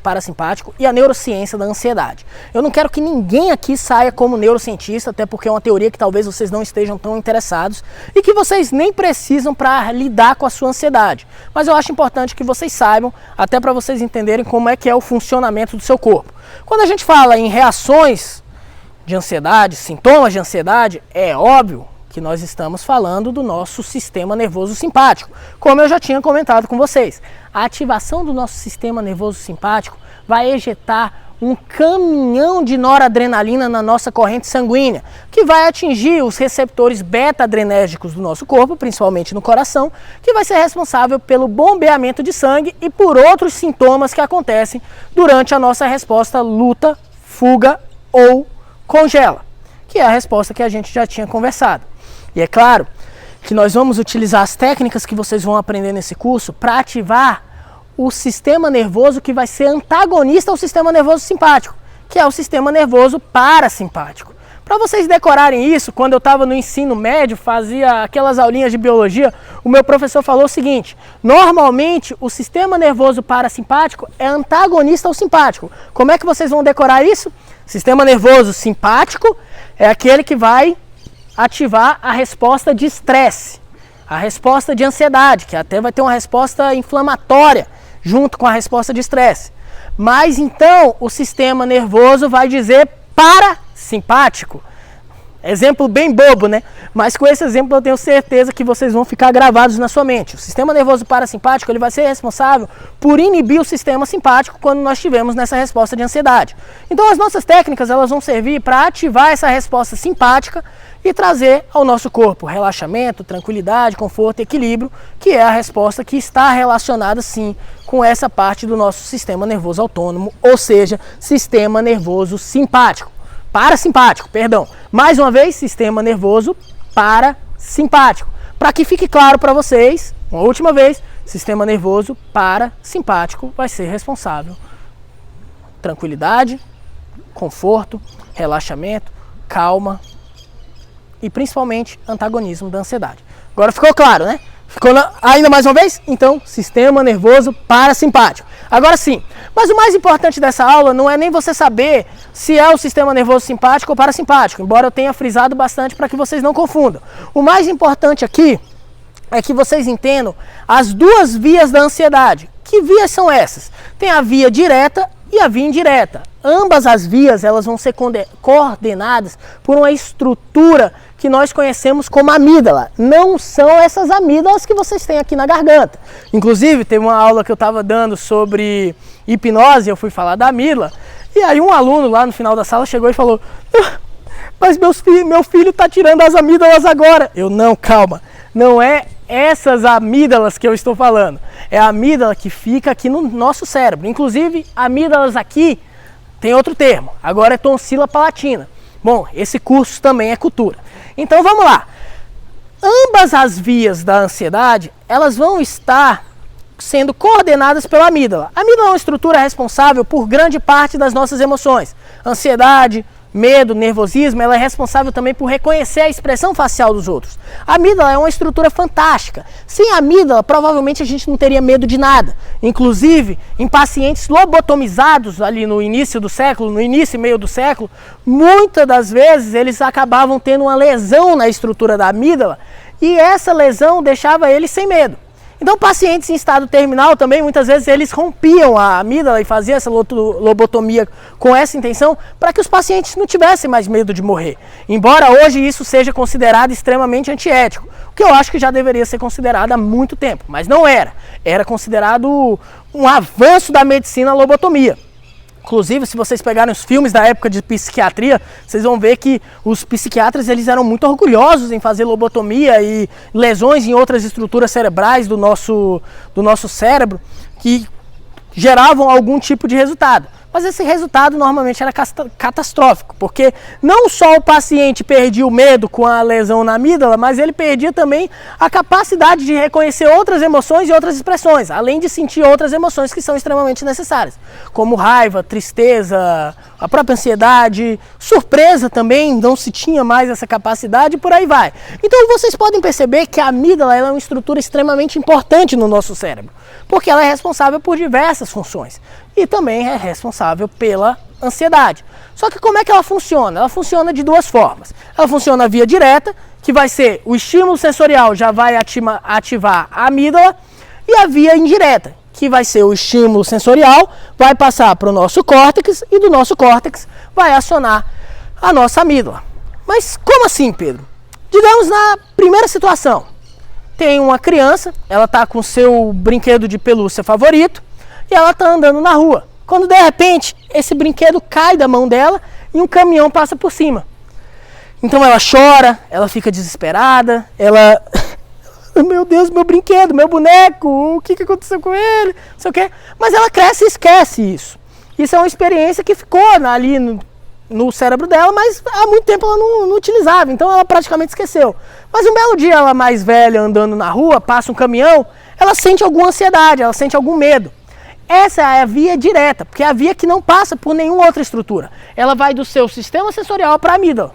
parasimpático e a neurociência da ansiedade. Eu não quero que ninguém aqui saia como neurocientista, até porque é uma teoria que talvez vocês não estejam tão interessados e que vocês nem precisam para lidar com a sua ansiedade. Mas eu acho importante que vocês saibam, até para vocês entenderem como é que é o funcionamento do seu corpo. Quando a gente fala em reações de ansiedade, sintomas de ansiedade, é óbvio que nós estamos falando do nosso sistema nervoso simpático, como eu já tinha comentado com vocês. A ativação do nosso sistema nervoso simpático vai ejetar um caminhão de noradrenalina na nossa corrente sanguínea, que vai atingir os receptores beta-adrenérgicos do nosso corpo, principalmente no coração, que vai ser responsável pelo bombeamento de sangue e por outros sintomas que acontecem durante a nossa resposta luta, fuga ou congela, que é a resposta que a gente já tinha conversado. E é claro que nós vamos utilizar as técnicas que vocês vão aprender nesse curso para ativar o sistema nervoso que vai ser antagonista ao sistema nervoso simpático, que é o sistema nervoso parasimpático. Para vocês decorarem isso, quando eu estava no ensino médio, fazia aquelas aulinhas de biologia, o meu professor falou o seguinte: normalmente o sistema nervoso parasimpático é antagonista ao simpático. Como é que vocês vão decorar isso? Sistema nervoso simpático é aquele que vai ativar a resposta de estresse, a resposta de ansiedade, que até vai ter uma resposta inflamatória junto com a resposta de estresse. Mas então o sistema nervoso vai dizer parasimpático. Exemplo bem bobo, né? Mas com esse exemplo eu tenho certeza que vocês vão ficar gravados na sua mente. O sistema nervoso parasimpático ele vai ser responsável por inibir o sistema simpático quando nós estivermos nessa resposta de ansiedade. Então as nossas técnicas elas vão servir para ativar essa resposta simpática e trazer ao nosso corpo relaxamento, tranquilidade, conforto e equilíbrio, que é a resposta que está relacionada sim com essa parte do nosso sistema nervoso autônomo, ou seja, sistema nervoso simpático. Parasimpático, perdão. Mais uma vez, sistema nervoso parasimpático. Para que fique claro para vocês, uma última vez, sistema nervoso parasimpático vai ser responsável. Tranquilidade, conforto, relaxamento, calma e principalmente antagonismo da ansiedade. Agora ficou claro, né? Ficou ainda mais uma vez? Então, sistema nervoso parasimpático. Agora sim, mas o mais importante dessa aula não é nem você saber se é o sistema nervoso simpático ou parasimpático, embora eu tenha frisado bastante para que vocês não confundam. O mais importante aqui é que vocês entendam as duas vias da ansiedade. Que vias são essas? Tem a via direta e a via indireta. Ambas as vias elas vão ser coordenadas por uma estrutura que nós conhecemos como amígdala. Não são essas amígdalas que vocês têm aqui na garganta. Inclusive, teve uma aula que eu estava dando sobre hipnose, eu fui falar da amígdala, e aí um aluno lá no final da sala chegou e falou: mas meu filho está tirando as amígdalas agora. Eu, não, calma, não é essas amígdalas que eu estou falando. É a amígdala que fica aqui no nosso cérebro. Inclusive, amígdalas aqui tem outro termo, agora é tonsila palatina. Bom, esse curso também é cultura. Então vamos lá. Ambas as vias da ansiedade, elas vão estar sendo coordenadas pela amígdala. A amígdala é uma estrutura responsável por grande parte das nossas emoções. Ansiedade, medo, nervosismo, ela é responsável também por reconhecer a expressão facial dos outros. A amígdala é uma estrutura fantástica. Sem a amígdala, provavelmente a gente não teria medo de nada. Inclusive, em pacientes lobotomizados ali no início do século, no início e meio do século, muitas das vezes eles acabavam tendo uma lesão na estrutura da amígdala e essa lesão deixava eles sem medo. Então, pacientes em estado terminal também, muitas vezes, eles rompiam a amígdala e faziam essa lobotomia com essa intenção para que os pacientes não tivessem mais medo de morrer. Embora hoje isso seja considerado extremamente antiético, o que eu acho que já deveria ser considerado há muito tempo, mas não era. Era considerado um avanço da medicina a lobotomia. Inclusive, se vocês pegarem os filmes da época de psiquiatria, vocês vão ver que os psiquiatras eles eram muito orgulhosos em fazer lobotomia e lesões em outras estruturas cerebrais do nosso cérebro que geravam algum tipo de resultado. Mas esse resultado normalmente era catastrófico, porque não só o paciente perdia o medo com a lesão na amígdala, mas ele perdia também a capacidade de reconhecer outras emoções e outras expressões, além de sentir outras emoções que são extremamente necessárias, como raiva, tristeza, a própria ansiedade, surpresa também, não se tinha mais essa capacidade e por aí vai. Então vocês podem perceber que a amígdala ela é uma estrutura extremamente importante no nosso cérebro, porque ela é responsável por diversas funções. e também é responsável pela ansiedade. Só que como é que ela funciona? Ela funciona de duas formas. Ela funciona via direta, que vai ser o estímulo sensorial já vai ativar a amígdala, e a via indireta, que vai ser o estímulo sensorial, vai passar para o nosso córtex e do nosso córtex vai acionar a nossa amígdala. Mas como assim, Pedro? Digamos na primeira situação, tem uma criança, ela está com seu brinquedo de pelúcia favorito e ela está andando na rua. Quando de repente esse brinquedo cai da mão dela e um caminhão passa por cima. Então ela chora, ela fica desesperada, ela... Meu Deus, meu brinquedo, meu boneco, o que aconteceu com ele? Não sei o quê. Mas ela cresce e esquece isso. Isso é uma experiência que ficou ali no cérebro dela, mas há muito tempo ela não utilizava, então ela praticamente esqueceu. Mas um belo dia, ela mais velha, andando na rua, passa um caminhão, ela sente alguma ansiedade, ela sente algum medo. Essa é a via direta, porque é a via que não passa por nenhuma outra estrutura. Ela vai do seu sistema sensorial para a amígdala.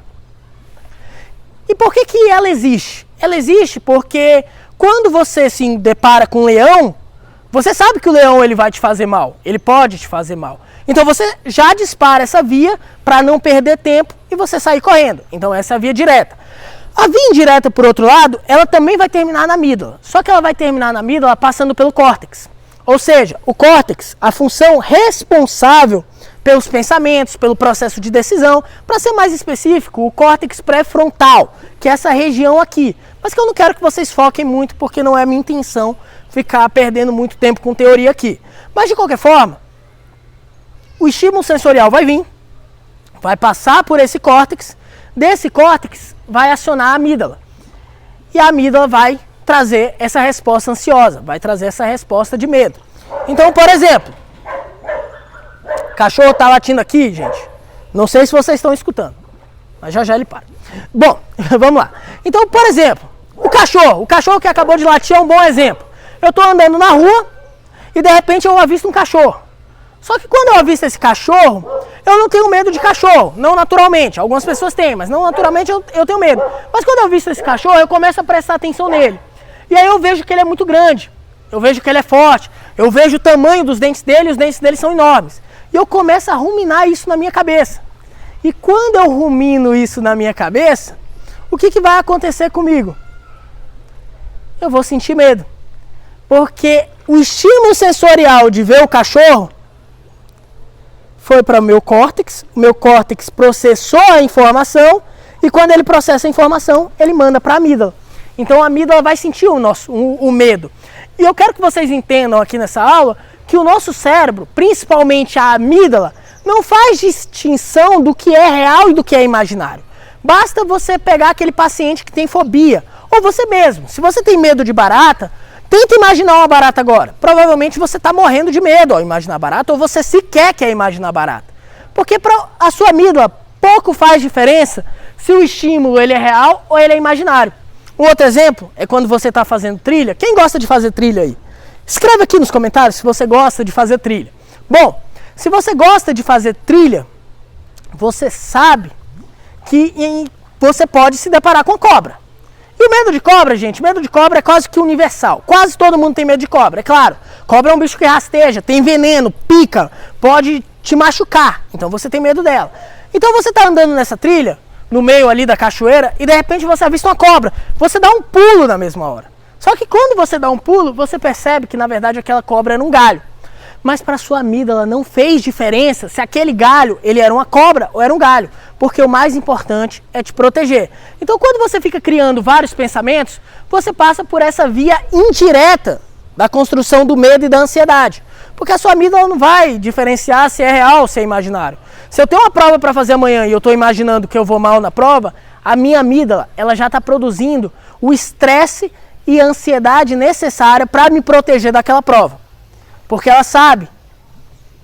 E por que ela existe? Ela existe porque quando você se depara com um leão, você sabe que o leão ele vai te fazer mal, ele pode te fazer mal. Então você já dispara essa via para não perder tempo e você sair correndo. Então essa é a via direta. A via indireta, por outro lado, ela também vai terminar na amígdala. Só que ela vai terminar na amígdala passando pelo córtex. Ou seja, o córtex, a função responsável pelos pensamentos, pelo processo de decisão, para ser mais específico, o córtex pré-frontal, que é essa região aqui. Mas que eu não quero que vocês foquem muito, porque não é a minha intenção ficar perdendo muito tempo com teoria aqui. Mas de qualquer forma, o estímulo sensorial vai vir, vai passar por esse córtex, desse córtex vai acionar a amígdala. E a amígdala vai trazer essa resposta ansiosa, vai trazer essa resposta de medo. Então, por exemplo, o cachorro está latindo aqui, gente. Não sei se vocês estão escutando, mas já ele para. Bom, vamos lá. Então, por exemplo, o cachorro que acabou de latir é um bom exemplo. Eu estou andando na rua e de repente eu avisto um cachorro. Só que quando eu avisto esse cachorro, eu não tenho medo de cachorro, não naturalmente. Algumas pessoas têm, mas não naturalmente eu tenho medo. Mas quando eu avisto esse cachorro, eu começo a prestar atenção nele. E aí eu vejo que ele é muito grande, eu vejo que ele é forte, eu vejo o tamanho dos dentes dele, os dentes dele são enormes. E eu começo a ruminar isso na minha cabeça. E quando eu rumino isso na minha cabeça, o que vai acontecer comigo? Eu vou sentir medo. Porque o estímulo sensorial de ver o cachorro foi para o meu córtex processou a informação e quando ele processa a informação, ele manda para a amígdala. Então a amígdala vai sentir o medo. E eu quero que vocês entendam aqui nessa aula que o nosso cérebro, principalmente a amígdala, não faz distinção do que é real e do que é imaginário. Basta você pegar aquele paciente que tem fobia, ou você mesmo. Se você tem medo de barata, tenta imaginar uma barata agora. Provavelmente você está morrendo de medo ao imaginar barata, ou você sequer quer imaginar barata. Porque para a sua amígdala pouco faz diferença se o estímulo ele é real ou ele é imaginário. Um outro exemplo é quando você está fazendo trilha. Quem gosta de fazer trilha aí? Escreve aqui nos comentários se você gosta de fazer trilha. Bom, se você gosta de fazer trilha, você sabe que você pode se deparar com cobra. E o medo de cobra, gente, medo de cobra é quase que universal. Quase todo mundo tem medo de cobra, é claro. Cobra é um bicho que rasteja, tem veneno, pica, pode te machucar. Então você tem medo dela. Então você está andando nessa trilha, no meio ali da cachoeira, e de repente você avista uma cobra. Você dá um pulo na mesma hora. Só que quando você dá um pulo, você percebe que na verdade aquela cobra era um galho. Mas para sua amígdala não fez diferença se aquele galho ele era uma cobra ou era um galho. Porque o mais importante é te proteger. Então quando você fica criando vários pensamentos, você passa por essa via indireta da construção do medo e da ansiedade. Porque a sua amígdala não vai diferenciar se é real ou se é imaginário. Se eu tenho uma prova para fazer amanhã e eu estou imaginando que eu vou mal na prova, a minha amígdala ela já está produzindo o estresse e a ansiedade necessária para me proteger daquela prova. Porque ela sabe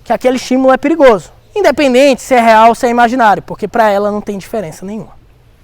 que aquele estímulo é perigoso. Independente se é real ou se é imaginário, porque para ela não tem diferença nenhuma.